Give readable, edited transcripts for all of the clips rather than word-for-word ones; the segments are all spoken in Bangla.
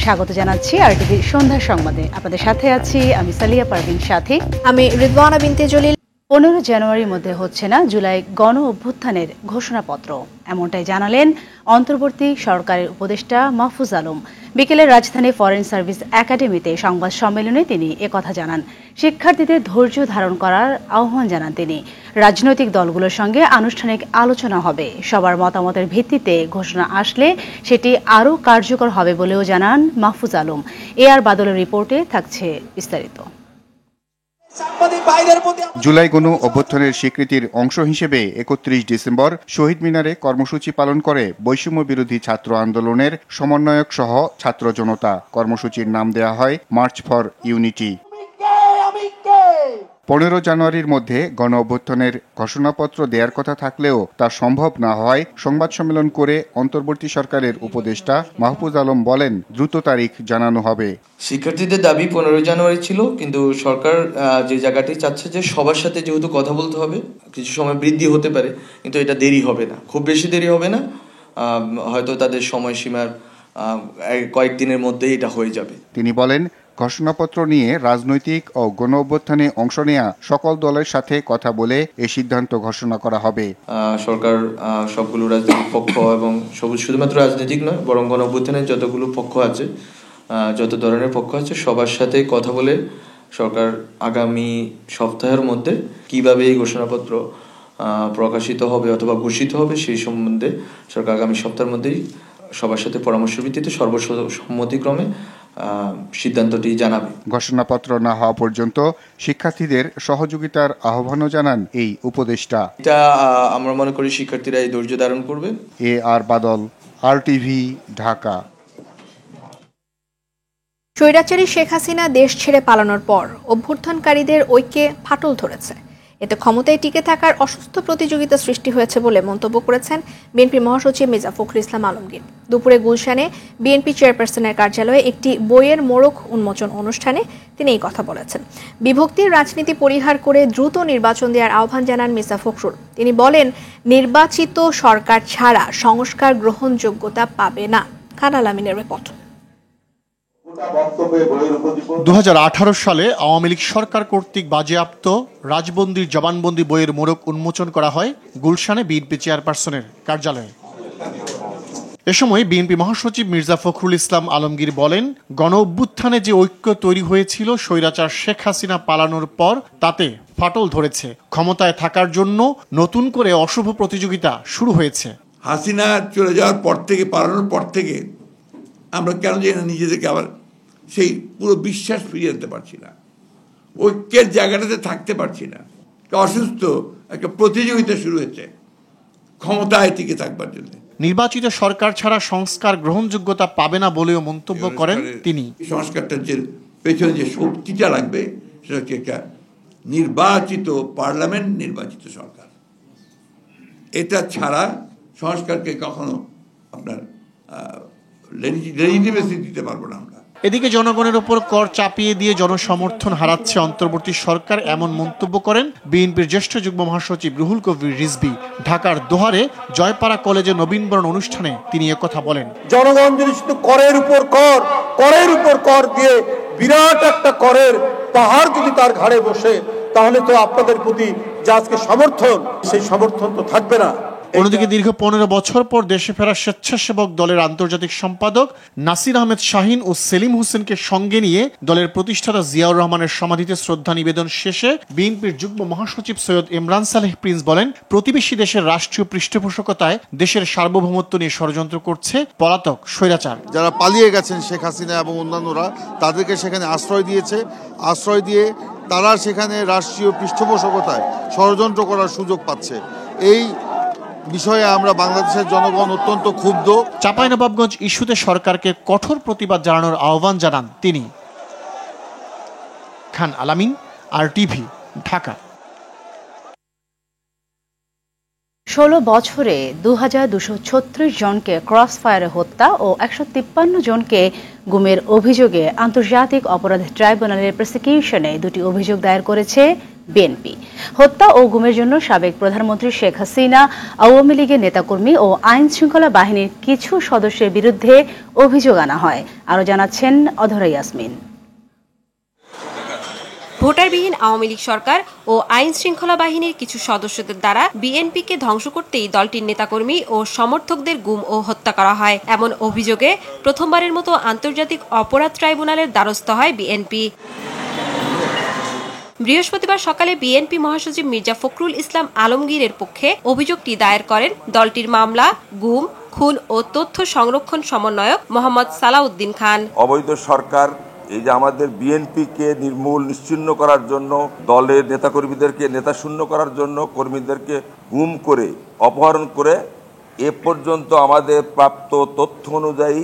স্বাগত জানাচ্ছি আরটিভি সন্ধ্যা সংবাদে। আপনাদের সাথে আছি আমি সালিয়া পারভিন, সাথে আমি রিদওয়ানা বিনতে জলিল। 15 জানুয়ারির মধ্যে হচ্ছে না জুলাই গণ অভ্যুত্থানের ঘোষণাপত্র, এমনটাই জানালেন অন্তর্বর্তী সরকারের উপদেষ্টা মাহফুজ আলম। বিকেলে রাজধানী ফরেন সার্ভিস একাডেমিতে সংবাদ সম্মেলনে তিনি একথা জানান। শিক্ষার্থীদের ধৈর্য ধারণ করার আহ্বান জানান তিনি। রাজনৈতিক দলগুলোর সঙ্গে আনুষ্ঠানিক আলোচনা হবে, সবার মতামতের ভিত্তিতে ঘোষণা আসলে সেটি আরও কার্যকর হবে বলেও জানান মাহফুজ আলম। আর বাদলের রিপোর্টে থাকছে বিস্তারিত। জুলাই গণ অভ্যুত্থানের স্বীকৃতির অংশ হিসেবে 31 ডিসেম্বর শহীদ মিনারে কর্মসূচি পালন করে বৈষম্য বিরোধী ছাত্র আন্দোলনের সমন্বয়ক সহ ছাত্র জনতা। কর্মসূচির নাম দেয়া হয় মার্চ ফর ইউনিটি। 15 জানুয়ারির মধ্যে গণ অভ্যুত্থানের ঘোষণাপত্র দেওয়ার কথা থাকলেও তা সম্ভব না হয় সংবাদ সম্মেলন করে অন্তর্বর্তী সরকারের উপদেষ্টা মাহফুজ আলম বলেন, দ্রুত তারিখ জানানো হবে। শিক্ষার্থীদের দাবি 15 জানুয়ারি ছিল, কিন্তু সরকার যে জায়গাটি চাচ্ছে যে সবার সাথে যেহেতু কথা বলতে হবে, কিছু সময় বৃদ্ধি হতে পারে, কিন্তু এটা দেরি হবে না, খুব বেশি দেরি হবে না, হয়তো তাদের সময়সীমার কয়েকদিনের মধ্যেই এটা হয়ে যাবে। তিনি বলেন, ঘোষণাপত্র নিয়ে রাজনৈতিক ও গণ অভ্যুত্থানে অংশ নেয়া সকল দলের সাথে কথা বলে এই সিদ্ধান্ত ঘোষণা করা হবে। সরকার সবগুলো রাজনৈতিক পক্ষ এবং শুধুমাত্র রাজনৈতিক নয়, বরং গণ অভ্যুত্থানের যতগুলো পক্ষ আছে, যত ধরনের পক্ষ আছে, সবার সাথে কথা বলে সরকার আগামী সপ্তাহের মধ্যে কিভাবে এই ঘোষণাপত্র প্রকাশিত হবে অথবা ঘোষিত হবে সেই সম্বন্ধে সরকার আগামী সপ্তাহের মধ্যেই সবার সাথে পরামর্শের ভিত্তিতে সর্বসম্মতিক্রমে সিদ্ধান্তটি জানাবে। ঘোষণাপত্র না হওয়া পর্যন্ত শিক্ষার্থীদের সহযোগিতার আহ্বানও জানান এই উপদেষ্টা। এটা আমরা মনে করি শিক্ষার্থীরা এই ধৈর্য ধারণ করবে। আর বাদল, আরটিভি, ঢাকা। স্বৈরাচারী শেখ হাসিনা দেশ ছেড়ে পালানোর পর অভ্যুত্থানকারীদের ঐক্যে ফাটল ধরেছে। এতে ক্ষমতায় টিকে থাকার অসুস্থ প্রতিযোগিতা সৃষ্টি হয়েছে বলে মন্তব্য করেছেন বিএনপি মহাসচিব মির্জা ফখরুল ইসলাম আলমগীর। দুপুরে গুলশানে বিএনপি চেয়ারপারসনের কার্যালয়ে একটি বইয়ের মোড়ক উন্মোচন অনুষ্ঠানে তিনি এই কথা বলেছেন। বিভক্তির রাজনীতি পরিহার করে দ্রুত নির্বাচন দেওয়ার আহ্বান জানান মির্জা ফখরুল। তিনি বলেন, নির্বাচিত সরকার ছাড়া সংস্কার গ্রহণযোগ্যতা পাবে না। খান আলামিনের রিপোর্ট। 2018 সালে আওয়ামী লীগ সরকার কর্তৃক বাজেয়াপ্ত রাজবন্দির জবানবন্দি বইয়ের মোড়ক উন্মোচন করা হয় গুলশানে বিএনপি চেয়ারপারসনের কার্যালয়ে। এ সময় বিএনপি মহাসচিব মির্জা ফখরুল ইসলাম আলমগীর বলেন, গণ অভ্যুত্থানে যে ঐক্য তৈরি হয়েছিল স্বৈরাচার শেখ হাসিনা পালানোর পর তাতে ফাটল ধরেছে। ক্ষমতায় থাকার জন্য নতুন করে অশুভ প্রতিযোগিতা শুরু হয়েছে। হাসিনা চলে যাওয়ার পর থেকে, পালানোর পর থেকে আমরা কেন জানি না নিজেদেরকে আবার সেই পুরো বিশ্বাস ফিরিয়ে আনতে পারছি না, ঐক্যের জায়গাটাতে থাকতে পারছি না। অসুস্থ একটা প্রতিযোগিতা শুরু হয়েছে ক্ষমতায় টিকে থাকবার জন্য। নির্বাচিত সরকার ছাড়া সংস্কার গ্রহণযোগ্যতা পাবে না বলেও মন্তব্য করেন তিনি। সংস্কারটার যে পেছনে যে শক্তিটা লাগবে সেটা হচ্ছে একটা নির্বাচিত পার্লামেন্ট, নির্বাচিত সরকার। এটা ছাড়া সংস্কারকে কখনো আপনার লেজিটিমেসি দিতে পারবো না আমরা। এদিকে জনগণের ওপর কর চাপিয়ে দিয়ে জনসমর্থন হারাচ্ছে অন্তর্বর্তী সরকার, এমন মন্তব্য করেন বিএনপির জ্যেষ্ঠ যুগ্ম মহাসচিব রুহুল কবির রিজভী। ঢাকার দোহারে জয়পাড়া কলেজে নবীনবরণ অনুষ্ঠানে তিনি একথা বলেন। জনগণ যদি শুধু করের উপর কর দিয়ে বিরাট একটা করের পাহাড় যদি তার ঘাড়ে বসে, তাহলে তো আপনাদের প্রতি যে আজকে সমর্থন, সেই সমর্থন তো থাকবে না। অন্যদিকে দীর্ঘ 15 বছর পর দেশে ফেরা স্বেচ্ছাসেবক দলের আন্তর্জাতিক সম্পাদক নাসির আহমেদ শাহিন ও সেলিম হোসেনকে সঙ্গে নিয়ে দলের প্রতিষ্ঠাতা জিয়াউর রহমানের সমাধিতে শ্রদ্ধা নিবেদন শেষে বিএনপির যুগ্ম মহাসচিব সৈয়দ ইমরান সালেহ প্রিন্স বলেন, প্রতিবেশী দেশের রাষ্ট্রীয় পৃষ্ঠপোষকতায় দেশের সার্বভৌমত্ব নিয়ে ষড়যন্ত্র করছে পলাতক স্বৈরাচার। যারা পালিয়ে গেছেন শেখ হাসিনা এবং অন্যান্যরা, তাদেরকে সেখানে আশ্রয় দিয়েছে। আশ্রয় দিয়ে তারা সেখানে রাষ্ট্রীয় পৃষ্ঠপোষকতায় ষড়যন্ত্র করার সুযোগ পাচ্ছে। এই বিষয়ে আমরা বাংলাদেশের জনগণ অত্যন্ত ক্ষুব্ধ। চাঁপাইনবাবগঞ্জ ইস্যুতে সরকারকে কঠোর প্রতিবাদ জানানোর আহ্বান জানান তিনি। খান আলামিন, আরটিভি, ঢাকা। 16 বছরে 2236 জনকে ক্রস ফায়ারে হত্যা ও 153 জনকে গুমের অভিযোগে আন্তর্জাতিক অপরাধ ট্রাইব্যুনালের প্রসিকিউশনে 2টি অভিযোগ দায়ের করেছে বিএনপি। হত্যা ও গুমের জন্য সাবেক প্রধানমন্ত্রী শেখ হাসিনা, আওয়ামী লীগের নেতাকর্মী ও আইন শৃঙ্খলা বাহিনীর কিছু সদস্যের বিরুদ্ধে অভিযোগ আনা হয়। আরও জানাচ্ছেন অধরা ইয়াসমিন। ভোটারবিহীন আওয়ামী লীগ সরকার ও আইন শৃঙ্খলা বাহিনীর কিছু সদস্যদের দ্বারা বিএনপিকে ধ্বংস করতেই দলটির নেতাকর্মী ও সমর্থকদের গুম ও হত্যা করা হয়। এমন অভিযোগে প্রথমবারের মতো আন্তর্জাতিক অপরাধ ট্রাইব্যুনালের দ্বারস্থ হয় বিএনপি। বৃহস্পতিবার সকালে বিএনপি মহাসচিব মির্জা ফখরুল ইসলাম আলমগীরের পক্ষে অভিযোগটি দায়ের করেন দলটির মামলা, গুম, খুন ও তথ্য সংরক্ষণ সমন্বয়ক মোহাম্মদ সালাউদ্দিন খান। অবৈধ সরকার এই যে আমাদের বিএনপিকে নির্মূল নিশ্চিহ্ন করার জন্য, দলের নেতাকর্মীদেরকে নেতাশূন্য করার জন্য, কর্মীদেরকে গুম করে অপহরণ করে এ পর্যন্ত আমাদের প্রাপ্ত তথ্য অনুযায়ী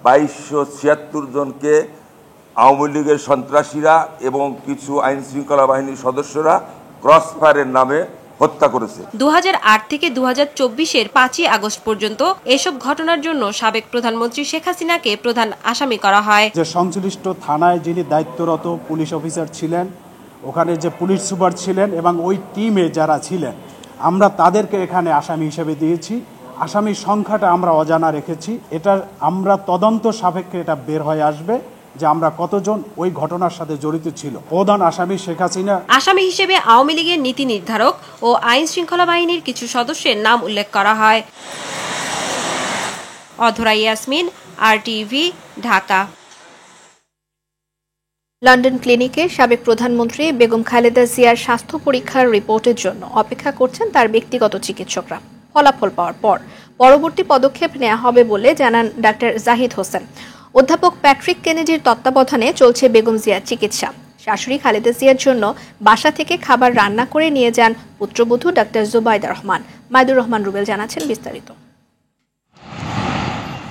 2276 জনকে আওয়ামী লীগের সন্ত্রাসীরা এবং কিছু আইন শৃঙ্খলা বাহিনীর সদস্যরা ক্রসফায়ারের নামে হত্যা করেছে। 2008 থেকে 2024-এর 5ই আগস্ট পর্যন্ত এসব ঘটনার জন্য সাবেক প্রধানমন্ত্রী শেখ হাসিনাকে প্রধান আসামি করা হয়। যে সংশ্লিষ্ট থানায় যিনি দায়িত্বরত পুলিশ অফিসার ছিলেন, ওখানে যে পুলিশ সুপার ছিলেন এবং ওই টিমে যারা ছিলেন, আমরা তাদেরকে এখানে আসামি হিসেবে দিয়েছি। আসামির সংখ্যাটা আমরা অজানা রেখেছি। এটা আমরা তদন্ত সাপেক্ষে এটা বের হয়ে আসবে যে আমরা কতজন ওই ঘটনার সাথে জড়িত ছিল। প্রধান আসামি শেখ হাসিনা। আসামি হিসেবে আওয়ামী লীগের নীতি নির্ধারক ও আইন শৃঙ্খলা বাহিনীর কিছু সদস্যের নাম উল্লেখ করা হয়। অধরা ইয়াসমিন, RTV, ঢাকা। লন্ডন ক্লিনিকে সাবেক প্রধানমন্ত্রী বেগম খালেদা জিয়ার স্বাস্থ্য পরীক্ষার রিপোর্টের জন্য অপেক্ষা করছেন তার ব্যক্তিগত চিকিৎসকরা। ফলাফল পাওয়ার পর পরবর্তী পদক্ষেপ নেওয়া হবে বলে জানান ডাক্তার জাহিদ হোসেন। অধ্যাপক প্যাট্রিক কেনেডির তত্ত্বাবধানে চলছে বেগম জিয়ার চিকিৎসা। শাশুড়ি খালেদা জিয়ার জন্য বাসা থেকে খাবার রান্না করে নিয়ে যান পুত্রবধূ ডাক্তার জুবাইদা রহমান। মাইদুর রহমান রুবেল জানাচ্ছেন বিস্তারিত।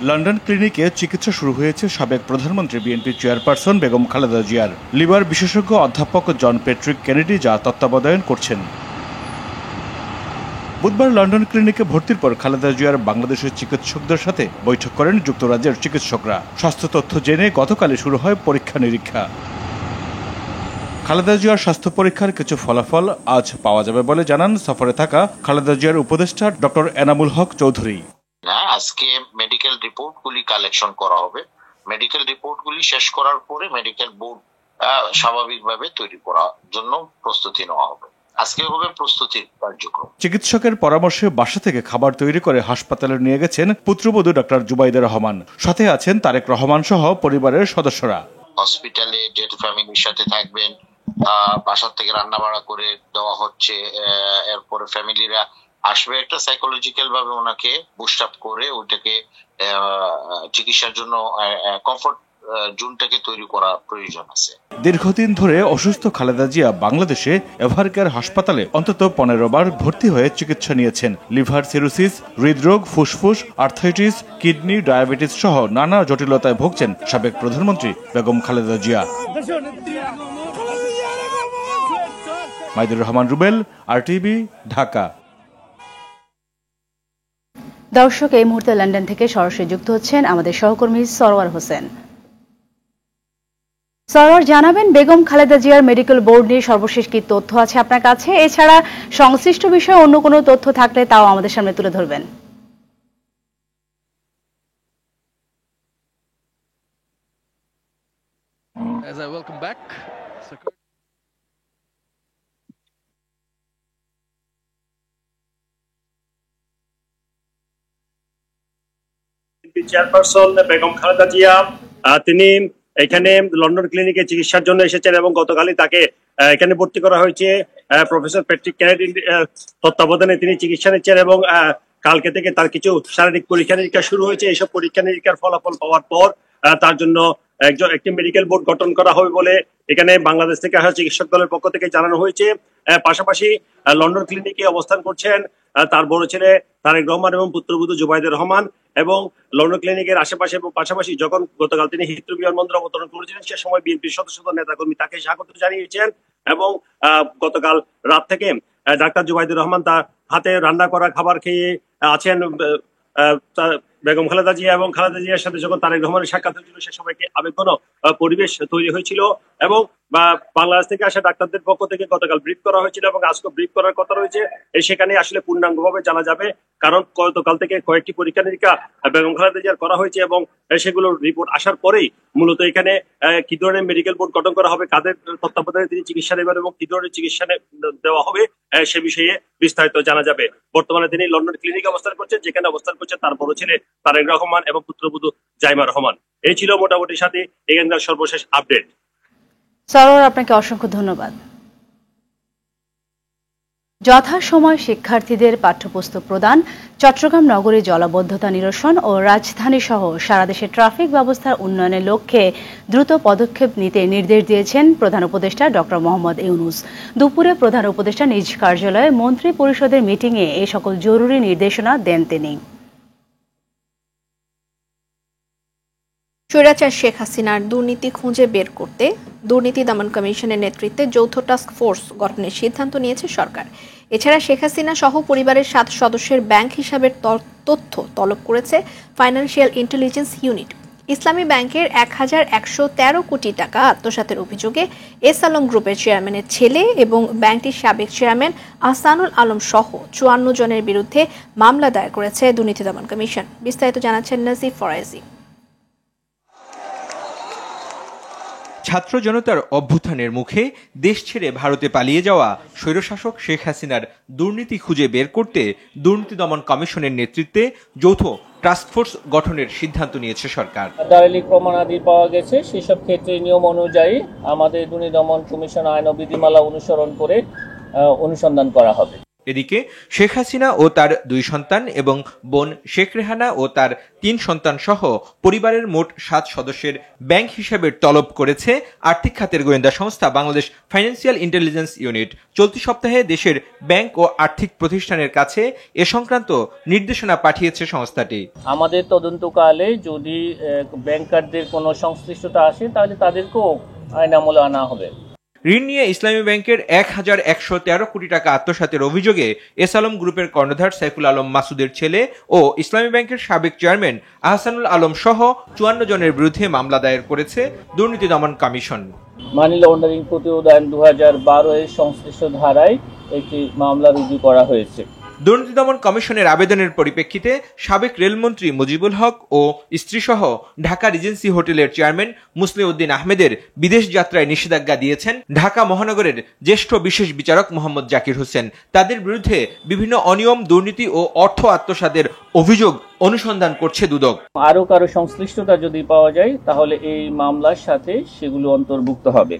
লন্ডন ক্লিনিকে চিকিৎসা শুরু হয়েছে সাবেক প্রধানমন্ত্রী বিএনপি চেয়ারপারসন বেগম খালেদা জিয়ার। লিভার বিশেষজ্ঞ অধ্যাপক জন প্যাট্রিক কেনেডি যা তত্ত্বাবধান করছেন। বুধবার লন্ডন ক্লিনিকে ভর্তির পর খালেদা জিয়ার বাংলাদেশের চিকিৎসকদের সাথে বৈঠক করেন যুক্তরাজ্যের চিকিৎসকরা। স্বাস্থ্য তথ্য জেনে গতকালই শুরু হয় পরীক্ষা নিরীক্ষা। খালেদা জিয়ার স্বাস্থ্য পরীক্ষার কিছু ফলাফল আজ পাওয়া যাবে বলে জানান সফরে থাকা খালেদা জিয়ার উপদেষ্টা ডক্টর এনামুল হক চৌধুরী। আজকে মেডিকেল রিপোর্টগুলি কালেকশন করা হবে। মেডিকেল রিপোর্টগুলি শেষ করার পরে মেডিকেল বোর্ড স্বাভাবিকভাবে তৈরি করার জন্য প্রস্তুতি নেওয়া হবে। আজকে হবে প্রস্তুতির কার্যক্রম। চিকিৎসকের পরামর্শে বাসা থেকে খাবার তৈরি করে হাসপাতালে নিয়ে গেছেন পুত্রবধূ ডক্টর জুবাইদা রহমান। সাথে আছেন তারেক রহমান সহ পরিবারের সদস্যরা। হসপিটালে ডেড ফ্যামিলির সাথে থাকবেন, বাসা থেকে রান্না বাড়া করে দেওয়া হচ্ছে। এরপরে ফ্যামিলিরা আসবে, একটা সাইকোলজিক্যাল ভাবে ওনাকে বুস্ট আপ করে ওইটাকে চিকিৎসার জন্য কমফোর্ট জোনটাকে তৈরি করা প্রয়োজন আছে। দীর্ঘদিন ধরে অসুস্থ খালেদা জিয়া বাংলাদেশে এভারকেয়ার হাসপাতালে অন্তত 15 বার ভর্তি হয়ে চিকিৎসা নিয়েছেন। লিভার সিরোসিস, হৃদরোগ, ফুসফুস, আর্থাইটিস, কিডনি, ডায়াবেটিস সহ নানা জটিলতায় ভুগছেন সাবেক প্রধানমন্ত্রী বেগম খালেদা জিয়া। মাইদুর রহমান রুবেল, RTV, ঢাকা। দর্শক, এই মুহূর্তে লন্ডন থেকে সরাসরি যুক্ত হচ্ছেন আমাদের সহকর্মী সরওয়ার হোসেন। সরওয়ার, জানাবেন বেগম খালেদা জিয়ার মেডিকেল বোর্ড নিয়ে সর্বশেষ কি তথ্য আছে আপনার কাছে? এছাড়া সংশ্লিষ্ট বিষয়ে অন্য কোনো তথ্য থাকলে তাও আমাদের সামনে তুলে ধরবেন। চেয়ারপারসন বেগম খালেদা জিয়া তিনি এখানে লন্ডন ক্লিনিকে চিকিৎসার জন্য এসেছেন এবং গতকালই তাকে এখানে ভর্তি করা হয়েছে। প্রফেসর প্যাট্রিক কেনেডির তত্ত্বাবধানে তিনি চিকিৎসা নিচ্ছেন এবং কালকে থেকে তার কিছু শারীরিক পরীক্ষা নিরীক্ষা শুরু হয়েছে। এইসব পরীক্ষা নিরীক্ষার ফলাফল পাওয়ার পর তার জন্য একটি মেডিকেল বোর্ড গঠন করা হবে বলে এখানে বাংলাদেশ থেকে আসা চিকিৎসক দলের পক্ষ থেকে জানানো হয়েছে। পাশাপাশি লন্ডন ক্লিনিকে অবস্থান করছেন তার বড় ছেলে তারেক রহমান এবং পুত্রবধূ জুবাইদা রহমান। এবং লন্ডন ক্লিনিকের আশেপাশে এবং পাশাপাশি যখন গতকাল তিনি হিথ্রো বিমানবন্দরে অবতরণ করেছিলেন সে সময় বিএনপির সদস্য নেতাকর্মী তাকে স্বাগত জানিয়েছেন। এবং গতকাল রাত থেকে ডাক্তার জুবাইদা রহমান তার হাতে রান্না করা খাবার খেয়ে আছেন। বেগম খালেদা জিয়া এবং খালেদা জিয়ার সাথে যখন তারেক রহমানের সাক্ষাৎ হয়েছিল সে সময়কে আবেগঘন পরিবেশ তৈরি হয়েছিল এবং বাংলাদেশ থেকে আসা ডাক্তারদের পক্ষ থেকে গতকাল ব্রিফ করা হয়েছিল এবং আজকে ব্রিফ করার কথা রয়েছে। সেখানে আসলে পূর্ণাঙ্গভাবে জানা যাবে, কারণ গতকাল থেকে কয়েকটি পরীক্ষা নিরীক্ষা বেগম খালেদা জিয়ার করা হয়েছে এবং সেগুলোর রিপোর্ট আসার পরেই মূলত এখানে কি ধরনের মেডিকেল বোর্ড গঠন করা হবে, কাদের তত্ত্বাবধানে তিনি চিকিৎসা নেবেন এবং কি ধরনের চিকিৎসা দেওয়া হবে সে বিষয়ে বিস্তারিত জানা যাবে। বর্তমানে তিনি লন্ডন ক্লিনিকে অবস্থান করছেন, যেখানে অবস্থান করছেন তার বড় ছেলে তারেক রহমান এবং পুত্রবধূ জাইমা রহমান। এই ছিল মোটামুটি সাথে এখানকার সর্বশেষ আপডেট। সরোয়ার, আপনাকে অসংখ্য ধন্যবাদ। যথাসময় শিক্ষার্থীদের পাঠ্যপুস্তক প্রদান, চট্টগ্রাম নগরী জলাবদ্ধতা নিরসন ও রাজধানী সহ সারা দেশে ট্রাফিক ব্যবস্থার উন্নয়নের লক্ষ্যে দ্রুত পদক্ষেপ নিতে নির্দেশ দিয়েছেন প্রধান উপদেষ্টা ডক্টর মোহাম্মদ ইউনূস। দুপুরে প্রধান উপদেষ্টা নিজ কার্যালয়ে মন্ত্রী পরিষদের মিটিংয়ে এই সকল জরুরি নির্দেশনা দেন তিনি। স্বৈরাচার শেখ হাসিনার দুর্নীতি খুঁজে বের করতে দুর্নীতি দমন কমিশনের নেতৃত্বে যৌথ টাস্ক ফোর্স গঠনের সিদ্ধান্ত নিয়েছে সরকার। এছাড়া শেখ হাসিনা সহ পরিবারের 7 সদস্যের ব্যাংক হিসাবের তথ্য তলব করেছে ফাইন্যান্সিয়াল ইন্টেলিজেন্স ইউনিট। ইসলামী ব্যাংকের 1113 কোটি টাকা আত্মসাতের অভিযোগে এস আলম গ্রুপের চেয়ারম্যানের ছেলে এবং ব্যাংকটির সাবেক চেয়ারম্যান আহসানুল আলম সহ 54 জনের বিরুদ্ধে মামলা দায়ের করেছে দুর্নীতি দমন কমিশন। বিস্তারিত জানাচ্ছেন নাজিফ ফরাইজি। ছাত্র জনতার অভ্যুত্থানের মুখে দেশ ছেড়ে ভারতে পালিয়ে যাওয়া স্বৈরশাসক শেখ হাসিনার দুর্নীতি খুঁজে বের করতে দুর্নীতি দমন কমিশনের নেতৃত্বে যৌথ টাস্কফোর্স গঠনের সিদ্ধান্ত নিয়েছে সরকার। দালিলিক প্রমাণাদি পাওয়া গেছে, সেসব ক্ষেত্রে নিয়ম অনুযায়ী আমাদের দুর্নীতি দমন কমিশন আইন ও বিধিমালা অনুসরণ করে অনুসন্ধান করা হবে। এদিকে শেখ হাসিনা ও তার 2 সন্তান এবং বোন শেখ রেহানা ও তার 3 সন্তান সহ পরিবারের মোট 7 সদস্যের ব্যাংক হিসাবের তলব করেছে আর্থিক খাতের গোয়েন্দা সংস্থা বাংলাদেশ ফাইন্যান্সিয়াল ইন্টেলিজেন্স ইউনিট। চলতি সপ্তাহে দেশের ব্যাংক ও আর্থিক প্রতিষ্ঠানের কাছে এ সংক্রান্ত নির্দেশনা পাঠিয়েছে সংস্থাটি। আমাদের তদন্তকালে যদি ব্যাংকারদের কোনো সংশ্লিষ্টতা আসে তাহলে তাদেরকেও আইন আমলে আনা হবে। ঋণ নিয়ে ইসলামী ব্যাংকের 1113 কোটি টাকা আত্মসাতের অভিযোগে এস আলম গ্রুপের কর্ণধার সাইফুল আলম মাসুদের ছেলে ও ইসলামী ব্যাংকের সাবেক চেয়ারম্যান আহসানুল আলম সহ 54 জনের বিরুদ্ধে মামলা দায়ের করেছে দুর্নীতি দমন কমিশন। মানি লন্ডারিং প্রতিরোধ আইন 2012 এর সংশ্লিষ্ট ধারায় একটি মামলা রুজু করা হয়েছে। দুর্নীতি দমন কমিশনের আবেদনের পরিপ্রেক্ষিতে সাবেক রেলমন্ত্রী মুজিবুল হক ও স্ত্রীসহ ঢাকা রিজেন্সি হোটেলের চেয়ারম্যান মুসলিউদ্দিন আহমেদের বিদেশ যাত্রায় নিষেধাজ্ঞা দিয়েছেন ঢাকা মহানগরের জ্যেষ্ঠ বিশেষ বিচারক মোহাম্মদ জাকির হোসেন। তাদের বিরুদ্ধে বিভিন্ন অনিয়ম, দুর্নীতি ও অর্থ আত্মসাতের অভিযোগ অনুসন্ধান করছে দুদক। আরও কারো সংশ্লিষ্টতা যদি পাওয়া যায় তাহলে এই মামলার সাথে সেগুলো অন্তর্ভুক্ত হবে।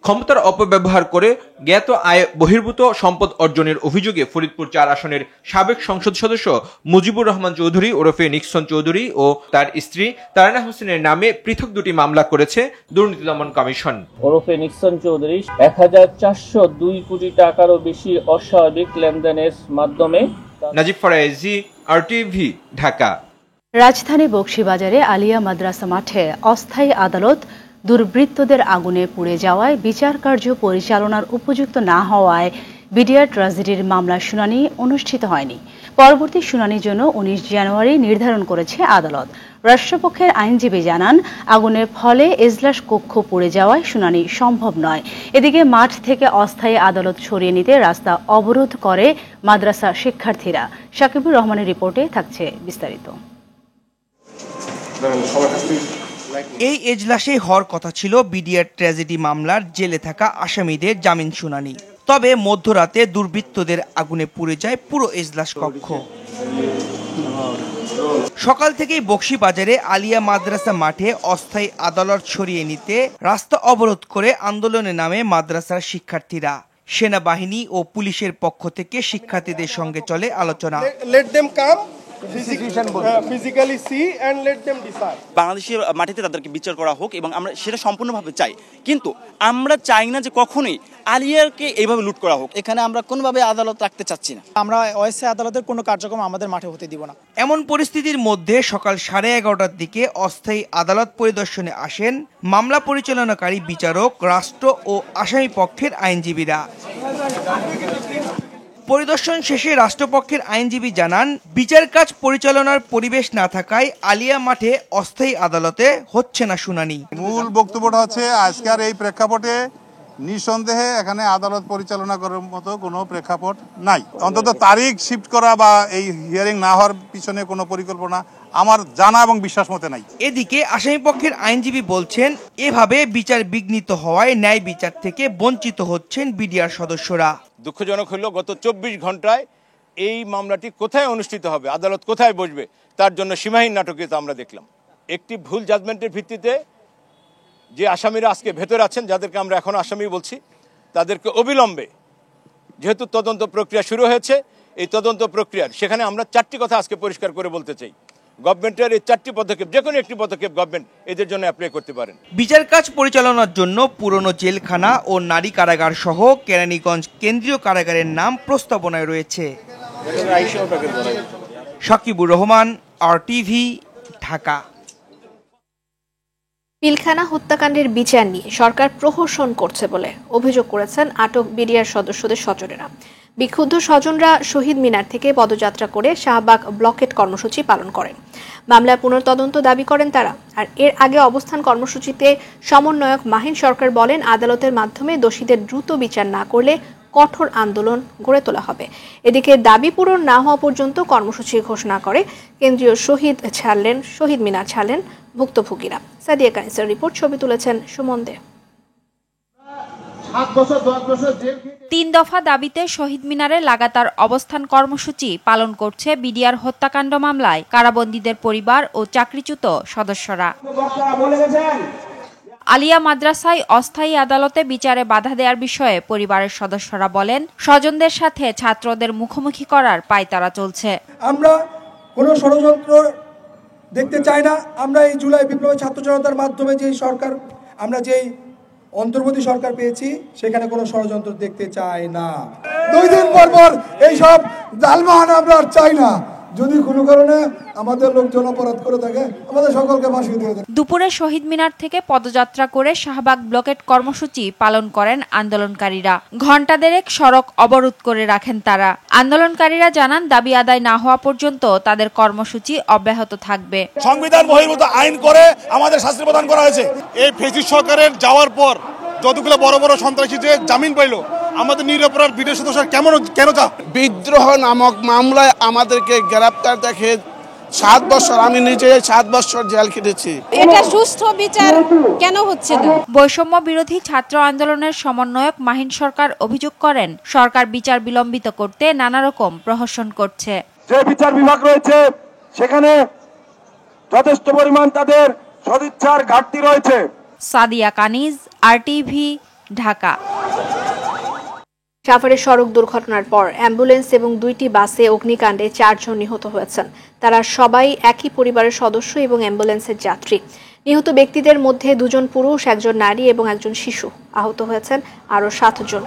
ক্ষমতার অপব্যবহার করে জ্ঞাত আয় বহির্ভূত সম্পদ অর্জনের অভিযোগে ফরিদপুর 4 আসনের সাবেক সংসদ সদস্য মুজিবুর রহমান চৌধুরী ওরফে নিক্সন চৌধুরী ও তার স্ত্রী তারানা হোসেনের নামে পৃথক 2টি মামলা করেছে দুর্নীতি দমন কমিশন। ওরফে নিক্সন চৌধুরী 1402 কোটি টাকারও বেশি অস্বাভাবিক লেনদেনের মাধ্যমে। নাজিব ফরাইজি, আরটিভি, ঢাকা। রাজধানী বকশীবাজারে আলিয়া মাদ্রাসা মাঠে অস্থায়ী আদালত দুর্বৃত্তদের আগুনে পুড়ে যাওয়ায় বিচার কার্য পরিচালনার উপযুক্ত না হওয়ায় বিডিআর ট্র্যাজেডির মামলার শুনানি অনুষ্ঠিত হয়নি। পরবর্তী শুনানির জন্য 19 জানুয়ারি নির্ধারণ করেছে আদালত। রাষ্ট্রপক্ষের আইনজীবী জানান, আগুনের ফলে এজলাস কক্ষ পুড়ে যাওয়ায় শুনানি সম্ভব নয়। এদিকে মাঠ থেকে অস্থায়ী আদালত সরিয়ে নিতে রাস্তা অবরোধ করে মাদ্রাসা শিক্ষার্থীরা। শাকিবুর রহমানের রিপোর্টে থাকছে বিস্তারিত। এই এজলাসে হওয়ার কথা ছিল বিডিআর ট্র্যাজেডি মামলার জেলে থাকা আসামিদের জামিন শুনানি। তবে মধ্যরাতে দুর্বৃত্তদের আগুনে পুড়ে যায় পুরো এজলাস কক্ষ। সকাল থেকেই বকশীবাজারে আলিয়া মাদ্রাসা মাঠে অস্থায়ী আদালত সরিয়ে নিতে রাস্তা অবরোধ করে আন্দোলনে নামে মাদ্রাসার শিক্ষার্থীরা। সেনাবাহিনী ও পুলিশের পক্ষ থেকে শিক্ষার্থীদের সঙ্গে চলে আলোচনা। বাংলাদেশের মাটিতে তাদেরকে বিচার করা হোক এবং আমরা সেটা সম্পূর্ণভাবে চাই, কিন্তু আমরা চাই না যে কখনোই আলিয়াকে এইভাবে লুট করা হোক। এখানে আমরা কোনোভাবে আদালত রাখতে চাচ্ছি না। আমরা ওএসএ আদালতের কোনো কার্যক্রম আমাদের মাঠে হতে দিব না। এমন পরিস্থিতির মধ্যে সকাল 11:30টার দিকে অস্থায়ী আদালত পরিদর্শনে আসেন মামলা পরিচালনাকারী বিচারক, রাষ্ট্র ও আসামি পক্ষের আইনজীবীরা। পরিদর্শন শেষে রাষ্ট্রপক্ষের আইনজীবী জানান, বিচার কাজ পরিচালনার পরিবেশ না থাকায় আলিয়া মাঠে অস্থায়ী আদালতে হচ্ছে না শুনানি। মূল বক্তব্যটা হচ্ছে আজকের এই প্রেক্ষাপটে নিঃসন্দেহে এখানে আদালত পরিচালনা করার মতো কোনো প্রেক্ষাপট নাই। অন্তত তারিখ শিফট করা বা এই হিয়ারিং না হওয়ার পিছনে কোনো পরিকল্পনা আমার জানা এবং বিশ্বাস মতে নাই। এদিকে আসামিপক্ষের আইনজীবী বলছেন, এভাবে বিচার বিঘ্নিত হওয়ায় ন্যায় বিচার থেকে বঞ্চিত হচ্ছেন বিডিআর সদস্যরা। দুঃখজনক হলো গত 24 ঘন্টায় এই মামলাটি কোথায় অনুষ্ঠিত হবে, আদালত কোথায় বসবে, তার জন্য সীমাহীন নাটকীয়তা আমরা দেখলাম। একটি ভুল জাজমেন্টের ভিত্তিতে যে আসামিরা আজকে ভেতরে আছেন, যাদেরকে আমরা এখন আসামি বলছি, তাদেরকে অবিলম্বে, যেহেতু তদন্ত প্রক্রিয়া শুরু হয়েছে, এই তদন্ত প্রক্রিয়ার সেখানে আমরা 4টি কথা আজকে পরিষ্কার করে বলতে চাই। গভর্নমেন্টের এই 4টি পদক্ষেপ, যে কোনো একটি পদক্ষেপ গভর্নমেন্ট এদের জন্য অ্যাপ্লাই করতে পারেন। বিচার কাজ পরিচালনার জন্য পুরনো জেলখানা ও নারী কারাগার সহ কেরানীগঞ্জ কেন্দ্রীয় কারাগারের নাম প্রস্তাবনায় রয়েছে। সাকিবুর রহমান, RTV, ঢাকা। পিলখানা হত্যাকাণ্ডের বিচার নিয়ে সরকার প্রহসন করছে বলে অভিযোগ করেছেন আটক বিডিআর সদস্যদের স্বজনেরা। বিক্ষুব্ধ স্বজনরা শহীদ মিনার থেকে পদযাত্রা করে শাহবাগ ব্লকেট কর্মসূচি পালন করেন। মামলার পুনর্তদন্ত দাবি করেন তারা। আর এর আগে অবস্থান কর্মসূচিতে সমন্বয়ক মাহিন সরকার বলেন, আদালতের মাধ্যমে দোষীদের দ্রুত বিচার না করলে কঠোর আন্দোলন গড়ে তোলা হবে। এদিকে দাবি পূরণ না হওয়া পর্যন্ত কর্মসূচি ঘোষণা করে কেন্দ্রীয় শহীদ মিনার ছাড়লেন ভুক্তভোগীরা। সাদিয়া কানিসের রিপোর্ট, ছবি তুলেছেন সুমন দে। 3 দফা দাবিতে শহীদ মিনারে লাগাতার অবস্থান কর্মসূচি পালন করছে বিডিআর হত্যাকাণ্ড মামলায় কারাবন্দীদের পরিবার ও চাকরিচ্যুত সদস্যরা। আলিয়া মাদ্রাসায় অস্থায়ী আদালতে বিচারে বাধা দেওয়ার বিষয়ে পরিবারের সদস্যরা বলেন, স্বজনদের সাথে ছাত্রদের মুখোমুখি করার পায়তারা চলছে। আমরা কোনো ষড়যন্ত্র দেখতে চাই না। আমরা এই জুলাই বিপ্লবী ছাত্র জনতার মাধ্যমে যে সরকার, আমরা যেই অন্তর্বর্তী সরকার পেয়েছি, সেখানে কোনো ষড়যন্ত্র দেখতে চাই না। 2 দিন পর এইসব জালমাহান আমরা আর চাই না। যদি কোনো কারণে আমাদের লোকজন অপরাধ করে থাকে, আমাদের সকলকে ফাঁসি দিয়ে দেন। দুপুরে শহীদ মিনার থেকে পদযাত্রা করে শাহবাগ ব্লকেট কর্মসূচি পালন করেন আন্দোলনকারীরা। ঘণ্টা দেড়েক সড়ক অবরোধ করে রাখেন তারা। আন্দোলনকারীরা জানান, দাবি আদায় না হওয়া পর্যন্ত তাদের কর্মসূচি অব্যাহত থাকবে। সংবিধান বহির্ভূত আইন করে আমাদের শাস্তি প্রদান করা হয়েছে। এই ফ্যাসিস্ট সরকারের যাওয়ার পর যতগুলো বড় বড় সন্ত্রাসী যে জামিন পাইল, আমাদের নিরপরাধ বিদেশ সদস্য কেন যা বিদ্রোহ নামক মামলায় আমাদেরকে গ্রেপ্তার দেখে 7 বছর, আমি নিজে 7 বছর জেল খেটেছি। এটা সুষ্ঠু বিচার কেন হচ্ছে না? বৈষম্য বিরোধী ছাত্র আন্দোলনের সমন্বয়ক মাহিন সরকার অভিযোগ করেন, সরকার বিচার বিলম্বিত করতে নানা রকম প্রহসন করছে। যে বিচার বিভাগ রয়েছে, সেখানে যথেষ্ট পরিমাণ তাদের সদিচ্ছার ঘাটতি রয়েছে। সাদিয়া কানিজ, RTV, ঢাকা। সাভারের সড়ক দুর্ঘটনার পর অ্যাম্বুলেন্স এবং 2টি বাসে অগ্নিকাণ্ডে 4 জন নিহত হয়েছেন। তারা সবাই একই পরিবারের সদস্য এবং অ্যাম্বুলেন্সের যাত্রী। নিহত ব্যক্তিদের মধ্যে 2 জন পুরুষ, 1 জন নারী এবং 1 জন শিশু। আহত হয়েছেন আরও 7 জন।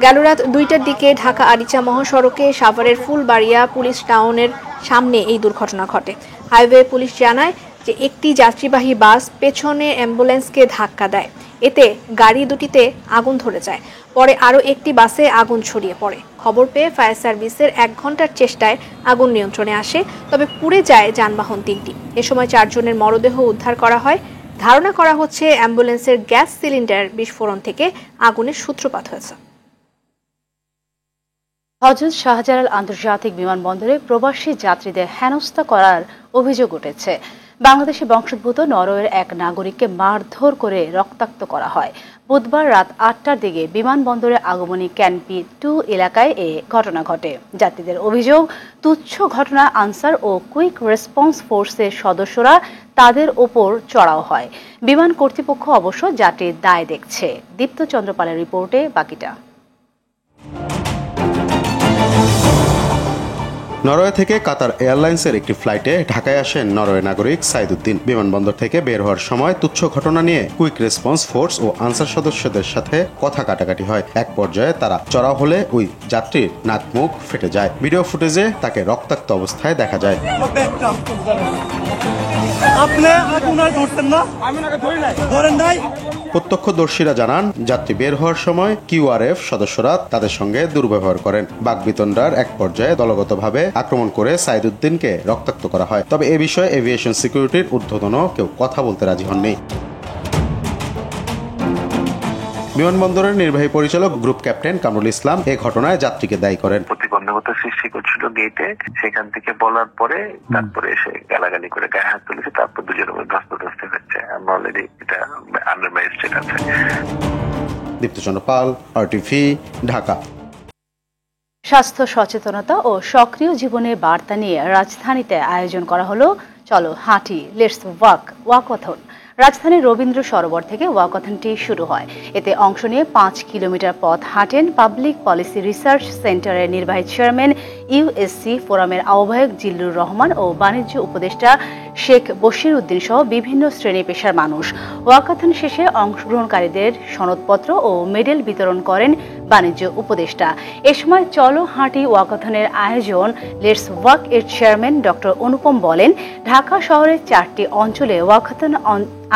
গেল রাত 2টার দিকে ঢাকা আরিচা মহাসড়কে সাভারের ফুলবাড়িয়া পুলিশ টাউনের সামনে এই দুর্ঘটনা ঘটে। হাইওয়ে পুলিশ জানায় যে একটি যাত্রীবাহী বাস পেছনে অ্যাম্বুলেন্সকে ধাক্কা দেয়। এতে গাড়ি দুটিতে আগুন ধরে যায়। পরে আরও একটি বাসে আগুন ছড়িয়ে পড়ে। খবর পেয়ে ফায়ার সার্ভিসের 1 ঘন্টার চেষ্টায় আগুন নিয়ন্ত্রণে আসে, তবে পুড়ে যায় যানবাহন 3টি। এ সময় 4 জনের মরদেহ উদ্ধার করা হয়। ধারণা করা হচ্ছে অ্যাম্বুলেন্সের গ্যাস সিলিন্ডার বিস্ফোরণ থেকে আগুনের সূত্রপাত হয়েছে। হযরত শাহজালাল আন্তর্জাতিক বিমানবন্দরে প্রবাসী যাত্রীদের হেনস্থা করার অভিযোগ উঠেছে। বাংলাদেশি বংশোদ্ভূত নরওয়ের এক নাগরিককে মারধর করে রক্তাক্ত করা হয়। বুধবার রাত 8টার দিকে বিমানবন্দরে আগমনী ক্যানপি 2 এলাকায় এ ঘটনা ঘটে। যাত্রীদের অভিযোগ, তুচ্ছ ঘটনা আনসার ও কুইক রেসপন্স ফোর্সের সদস্যরা তাদের ওপর চড়াও হয়। বিমান কর্তৃপক্ষ অবশ্য যাত্রীর দায় দেখছে। দীপ্ত চন্দ্রপালের রিপোর্টে বাকিটা। নরওয়ে থেকে কাতার এয়ারলাইন্সের একটি ফ্লাইটে ঢাকায় আসেন নরওয়ে নাগরিক সাইদুদ্দিন। বিমানবন্দর থেকে বের হওয়ার সময় তুচ্ছ ঘটনা নিয়ে কুইক রেসপন্স ফোর্স ও আনসার সদস্যদের সাথে কথা কাটাকাটি হয়। এক পর্যায়ে তারা চড়াও হলে ওই যাত্রীর নাক মুখ ফেটে যায়। ভিডিও ফুটেজে তাকে রক্তাক্ত অবস্থায় দেখা যায়। প্রত্যক্ষদর্শীরা জানান, যাত্রী বের হওয়ার সময় কিউআরএফ সদস্যরা তাদের সঙ্গে দুর্ব্যবহার করেন। বাকবিতণ্ডার এক পর্যায়ে দলগতভাবে আক্রমণ করে সাইদুদ্দিনকে রক্তাক্ত করা হয়। তবে এ বিষয়ে এভিয়েশন সিকিউরিটির ঊর্ধ্বতন কেউ কথা বলতে রাজি হননি। বিমানবন্দরের নির্বাহী পরিচালক গ্রুপ ক্যাপ্টেন কামরুল ইসলাম এ ঘটনায় যাত্রীকে দায়ী করেন। প্রতিবন্ধকতা সৃষ্টি করছিল গেটে, সেখান থেকে বলার পরে তারপরে এসে গালাগালি করে গায়ে হাত তুলেছে, তারপর দুজনের মধ্যে ধস্তাধস্তি হচ্ছে। আমরা অলরেডি এটা আন্ডার ম্যাজিস্ট্রেট আছে। দীপ্তচন্দ্র পাল, RTV, ঢাকা। স্বাস্থ্য সচেতনতা ও সক্রিয় জীবনের বার্তা নিয়ে রাজধানীতে আয়োজন করা হলো চলো হাঁটি লেটস ওয়াকাথন। রাজধানীর রবীন্দ্র সরোবর থেকে ওয়াকাথনটি শুরু হয়। এতে অংশ নিয়ে 5 কিলোমিটার পথ হাঁটেন পাবলিক পলিসি রিসার্চ সেন্টারের নির্বাহী চেয়ারম্যান, USC ফোরামের আহ্বায়ক জিল্লুর রহমান ও বাণিজ্য উপদেষ্টা শেখ বশির উদ্দিন সহ বিভিন্ন শ্রেণী পেশার মানুষ। ওয়াকাথন শেষে অংশগ্রহণকারীদের সনদপত্র ও মেডেল বিতরণ করেন বাণিজ্য উপদেষ্টা। এ সময় চলো হাঁটি ওয়াকাথনের আয়োজন লেটস ওয়াক এর চেয়ারম্যান ডক্টর অনুপম বলেন, ঢাকা শহরের 4টি অঞ্চলে ওয়াকাথন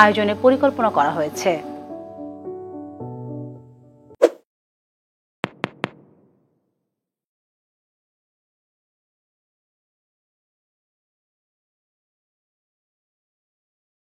আয়োজনের পরিকল্পনা করা হয়েছে।